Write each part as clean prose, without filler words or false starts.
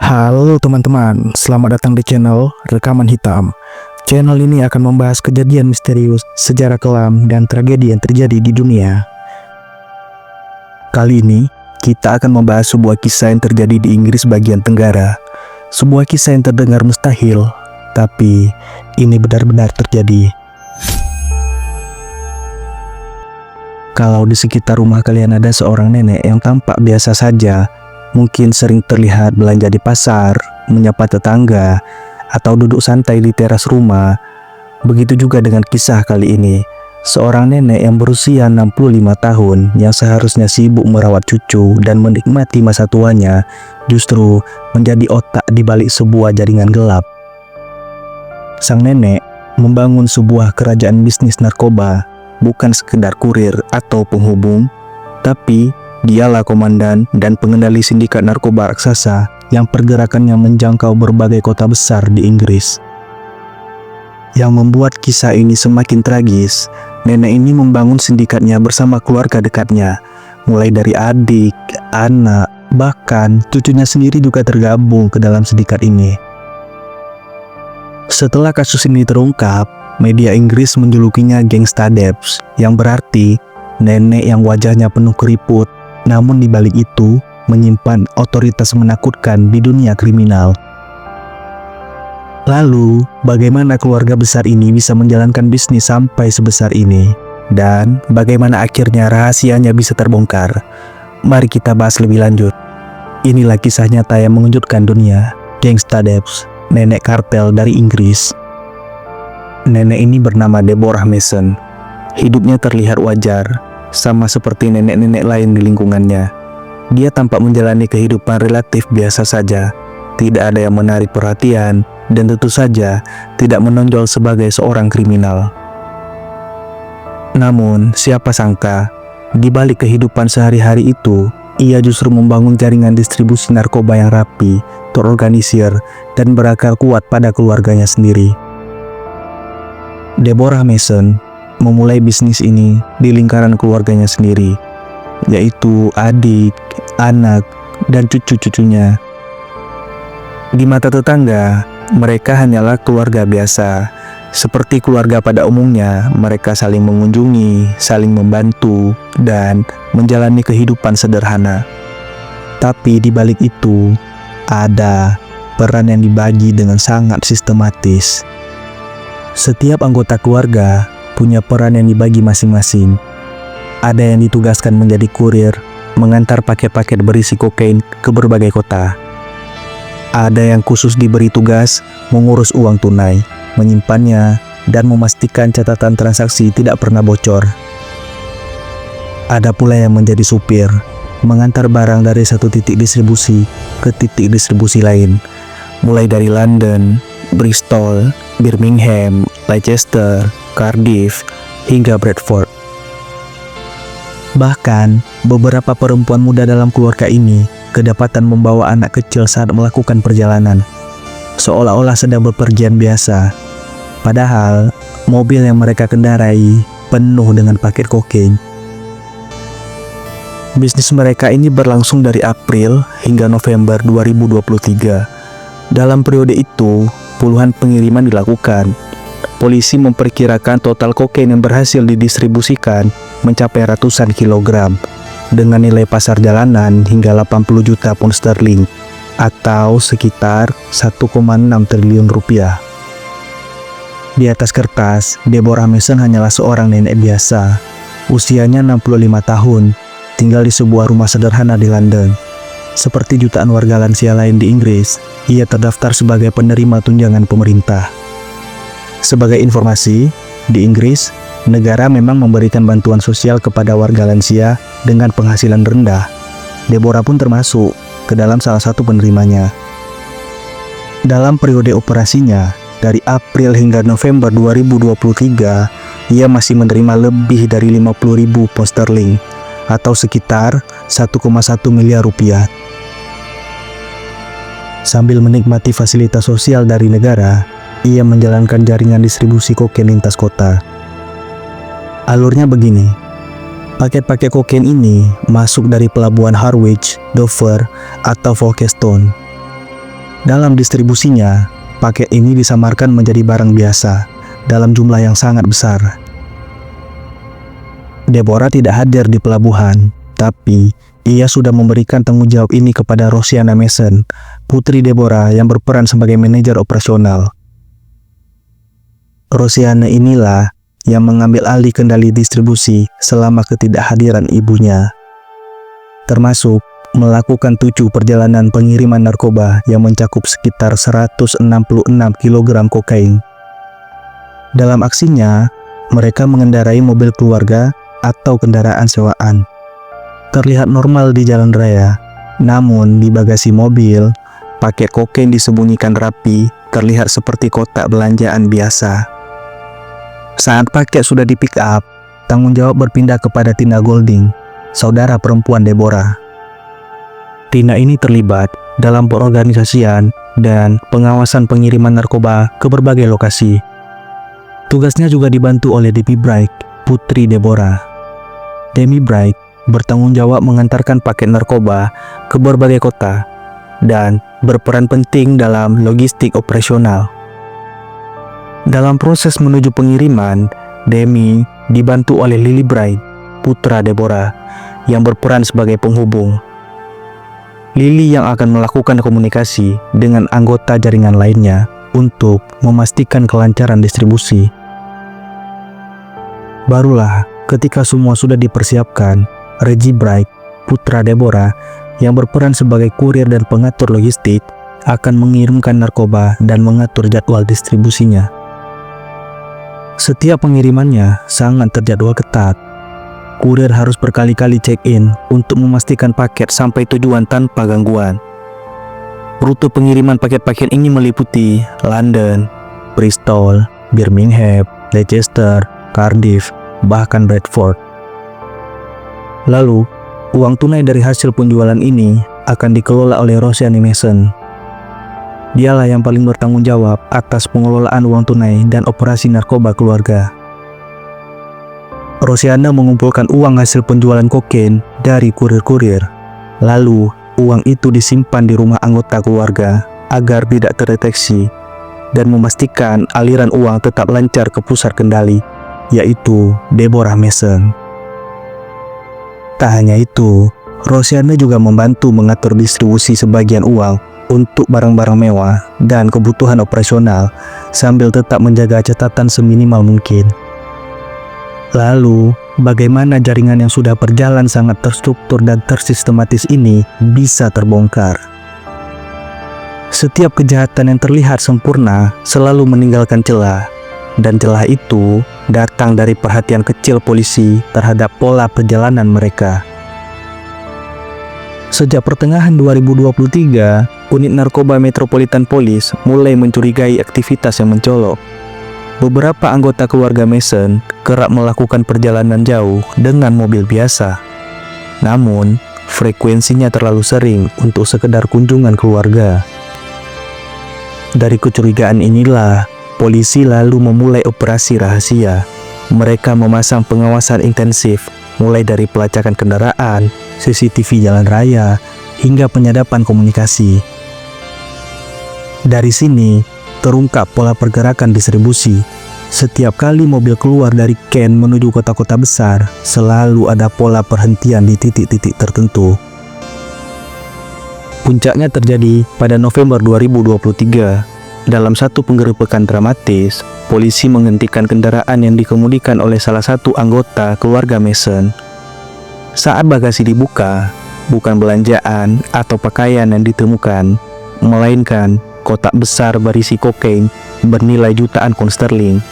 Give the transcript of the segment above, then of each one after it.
Halo teman-teman, selamat datang di channel Rekaman Hitam. Channel ini akan membahas kejadian misterius, sejarah kelam, dan tragedi yang terjadi di dunia. Kali ini, kita akan membahas sebuah kisah yang terjadi di Inggris bagian Tenggara. Sebuah kisah yang terdengar mustahil, tapi ini benar-benar terjadi. Kalau di sekitar rumah kalian ada seorang nenek yang tampak biasa saja, mungkin sering terlihat belanja di pasar, menyapa tetangga, atau duduk santai di teras rumah. Begitu juga dengan kisah kali ini. Seorang nenek yang berusia 65 tahun yang seharusnya sibuk merawat cucu dan menikmati masa tuanya, justru menjadi otak di balik sebuah jaringan gelap. Sang nenek membangun sebuah kerajaan bisnis narkoba, bukan sekedar kurir atau penghubung, tapi dialah komandan dan pengendali sindikat narkoba raksasa yang pergerakannya menjangkau berbagai kota besar di Inggris. Yang membuat kisah ini semakin tragis, nenek ini membangun sindikatnya bersama keluarga dekatnya, mulai dari adik, anak, bahkan cucunya sendiri juga tergabung ke dalam sindikat ini. Setelah kasus ini terungkap, media Inggris menjulukinya Gangsta Debs, yang berarti nenek yang wajahnya penuh keriput, namun di balik itu menyimpan otoritas menakutkan di dunia kriminal. Lalu, bagaimana keluarga besar ini bisa menjalankan bisnis sampai sebesar ini? Dan bagaimana akhirnya rahasianya bisa terbongkar? Mari kita bahas lebih lanjut. Inilah kisah nyata yang mengejutkan dunia. Gangsta Debs, nenek kartel dari Inggris. Nenek ini bernama Deborah Mason. Hidupnya terlihat wajar, sama seperti nenek-nenek lain di lingkungannya. Dia tampak menjalani kehidupan relatif biasa saja, tidak ada yang menarik perhatian, dan tentu saja tidak menonjol sebagai seorang kriminal. Namun, siapa sangka, di balik kehidupan sehari-hari itu, ia justru membangun jaringan distribusi narkoba yang rapi, terorganisir, dan berakar kuat pada keluarganya sendiri. Deborah Mason memulai bisnis ini di lingkaran keluarganya sendiri, yaitu adik, anak, dan cucu-cucunya. Di mata tetangga, mereka hanyalah keluarga biasa. Seperti keluarga pada umumnya, mereka saling mengunjungi, saling membantu, dan menjalani kehidupan sederhana. Tapi di balik itu, ada peran yang dibagi dengan sangat sistematis. Setiap anggota keluarga punya peran yang dibagi masing-masing. Ada yang ditugaskan menjadi kurir, mengantar paket-paket berisi kokain ke berbagai kota. Ada yang khusus diberi tugas mengurus uang tunai, menyimpannya, dan memastikan catatan transaksi tidak pernah bocor. Ada pula yang menjadi supir, mengantar barang dari satu titik distribusi ke titik distribusi lain, mulai dari London, Bristol, Birmingham, Leicester, Cardiff, hingga Bradford. Bahkan, beberapa perempuan muda dalam keluarga ini kedapatan membawa anak kecil saat melakukan perjalanan, seolah-olah sedang bepergian biasa. Padahal, mobil yang mereka kendarai penuh dengan paket kokain. Bisnis mereka ini berlangsung dari April hingga November 2023. Dalam periode itu, puluhan pengiriman dilakukan. Polisi memperkirakan total kokain yang berhasil didistribusikan mencapai ratusan kilogram, dengan nilai pasar jalanan hingga 80 juta pound sterling, atau sekitar 1,6 triliun rupiah. Di atas kertas, Deborah Mason hanyalah seorang nenek biasa. Usianya 65 tahun, tinggal di sebuah rumah sederhana di London. Seperti jutaan warga lansia lain di Inggris, ia terdaftar sebagai penerima tunjangan pemerintah. Sebagai informasi, di Inggris, negara memang memberikan bantuan sosial kepada warga lansia dengan penghasilan rendah. Deborah pun termasuk ke dalam salah satu penerimanya. Dalam periode operasinya, dari April hingga November 2023, ia masih menerima lebih dari 50.000 pound sterling, atau sekitar 1,1 miliar rupiah. Sambil menikmati fasilitas sosial dari negara, ia menjalankan jaringan distribusi kokain lintas kota. Alurnya begini, paket-paket kokain ini masuk dari pelabuhan Harwich, Dover, atau Folkestone. Dalam distribusinya, paket ini disamarkan menjadi barang biasa dalam jumlah yang sangat besar. Deborah tidak hadir di pelabuhan, tapi ia sudah memberikan tanggung jawab ini kepada Rosianna Mason, putri Deborah yang berperan sebagai manajer operasional. Rosianna inilah yang mengambil alih kendali distribusi selama ketidakhadiran ibunya, termasuk melakukan 7 perjalanan pengiriman narkoba yang mencakup sekitar 166 kg kokain. Dalam aksinya, mereka mengendarai mobil keluarga atau kendaraan sewaan. Terlihat normal di jalan raya, namun di bagasi mobil, paket kokain disembunyikan rapi, terlihat seperti kotak belanjaan biasa. Saat paket sudah di pick up, tanggung jawab berpindah kepada Tina Golding, saudara perempuan Deborah. Tina ini terlibat dalam pengorganisasian dan pengawasan pengiriman narkoba ke berbagai lokasi. Tugasnya juga dibantu oleh Debbie Bright, putri Deborah. Debbie Bright bertanggung jawab mengantarkan paket narkoba ke berbagai kota dan berperan penting dalam logistik operasional. Dalam proses menuju pengiriman, Demi dibantu oleh Lily Bright, putra Deborah, yang berperan sebagai penghubung. Lily yang akan melakukan komunikasi dengan anggota jaringan lainnya untuk memastikan kelancaran distribusi. Barulah ketika semua sudah dipersiapkan, Reggie Bright, putra Deborah, yang berperan sebagai kurir dan pengatur logistik, akan mengirimkan narkoba dan mengatur jadwal distribusinya. Setiap pengirimannya sangat terjadwal ketat. Kurir harus berkali-kali check-in untuk memastikan paket sampai tujuan tanpa gangguan. Rute pengiriman paket-paket ini meliputi London, Bristol, Birmingham, Leicester, Cardiff, bahkan Bradford. Lalu, uang tunai dari hasil penjualan ini akan dikelola oleh Rosianna Mason. Dialah yang paling bertanggung jawab atas pengelolaan uang tunai dan operasi narkoba keluarga. Rosianna mengumpulkan uang hasil penjualan kokain dari kurir-kurir. Lalu, uang itu disimpan di rumah anggota keluarga agar tidak terdeteksi dan memastikan aliran uang tetap lancar ke pusat kendali, yaitu Deborah Mason. Tak hanya itu, Rosianna juga membantu mengatur distribusi sebagian uang untuk barang-barang mewah dan kebutuhan operasional sambil tetap menjaga catatan seminimal mungkin. Lalu, bagaimana jaringan yang sudah berjalan sangat terstruktur dan tersistematis ini bisa terbongkar? Setiap kejahatan yang terlihat sempurna selalu meninggalkan celah, dan celah itu datang dari perhatian kecil polisi terhadap pola perjalanan mereka. Sejak pertengahan 2023, unit narkoba Metropolitan Police mulai mencurigai aktivitas yang mencolok. Beberapa anggota keluarga Mason kerap melakukan perjalanan jauh dengan mobil biasa. Namun, frekuensinya terlalu sering untuk sekedar kunjungan keluarga. Dari kecurigaan inilah, polisi lalu memulai operasi rahasia. Mereka memasang pengawasan intensif, mulai dari pelacakan kendaraan, CCTV jalan raya, hingga penyadapan komunikasi. Dari sini, terungkap pola pergerakan distribusi. Setiap kali mobil keluar dari Kent menuju kota-kota besar, selalu ada pola perhentian di titik-titik tertentu. Puncaknya terjadi pada November 2023. Dalam satu penggerebekan dramatis, polisi menghentikan kendaraan yang dikemudikan oleh salah satu anggota keluarga Mason. Saat bagasi dibuka, bukan belanjaan atau pakaian yang ditemukan, melainkan kotak besar berisi kokain bernilai jutaan pound sterling.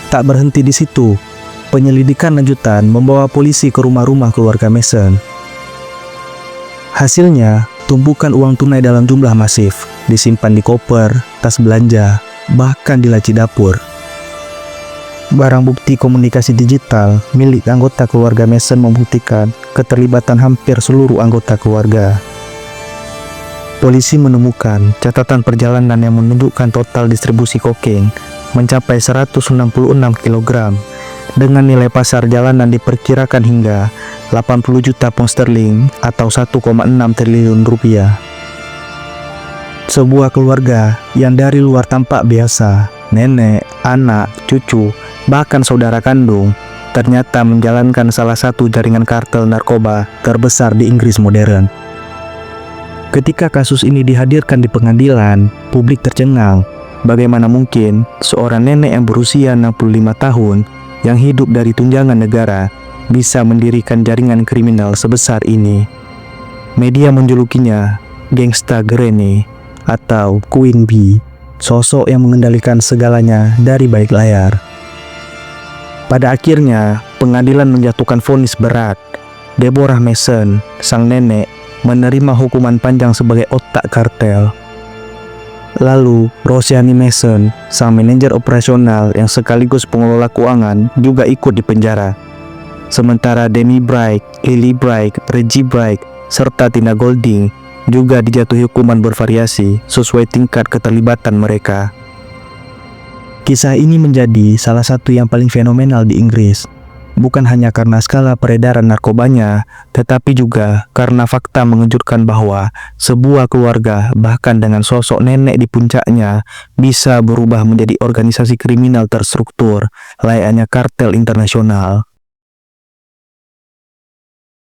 Tak berhenti di situ, penyelidikan lanjutan membawa polisi ke rumah-rumah keluarga Mason. Hasilnya, tumpukan uang tunai dalam jumlah masif disimpan di koper, tas belanja, bahkan di laci dapur. Barang bukti komunikasi digital milik anggota keluarga Mason membuktikan keterlibatan hampir seluruh anggota keluarga. Polisi menemukan catatan perjalanan yang menunjukkan total distribusi kokain mencapai 166 kg dengan nilai pasar jalanan diperkirakan hingga 80 juta pound sterling atau 1,6 triliun rupiah. Sebuah keluarga yang dari luar tampak biasa, nenek, anak, cucu, bahkan saudara kandung, ternyata menjalankan salah satu jaringan kartel narkoba terbesar di Inggris modern. Ketika kasus ini dihadirkan di pengadilan, publik tercengang. Bagaimana mungkin seorang nenek yang berusia 65 tahun yang hidup dari tunjangan negara bisa mendirikan jaringan kriminal sebesar ini? Media menjulukinya gangsta Granny atau Queen Bee, sosok yang mengendalikan segalanya dari balik layar. Pada akhirnya, pengadilan menjatuhkan vonis berat. Deborah Mason, sang nenek, menerima hukuman panjang sebagai otak kartel. Lalu, Rosianne Mason, sang manajer operasional yang sekaligus pengelola keuangan, juga ikut dipenjara. Sementara Demi Bright, Lily Bright, Reggie Bright, serta Tina Golding juga dijatuhi hukuman bervariasi sesuai tingkat keterlibatan mereka. Kisah ini menjadi salah satu yang paling fenomenal di Inggris, bukan hanya karena skala peredaran narkobanya, tetapi juga karena fakta mengejutkan bahwa sebuah keluarga, bahkan dengan sosok nenek di puncaknya, bisa berubah menjadi organisasi kriminal terstruktur layaknya kartel internasional.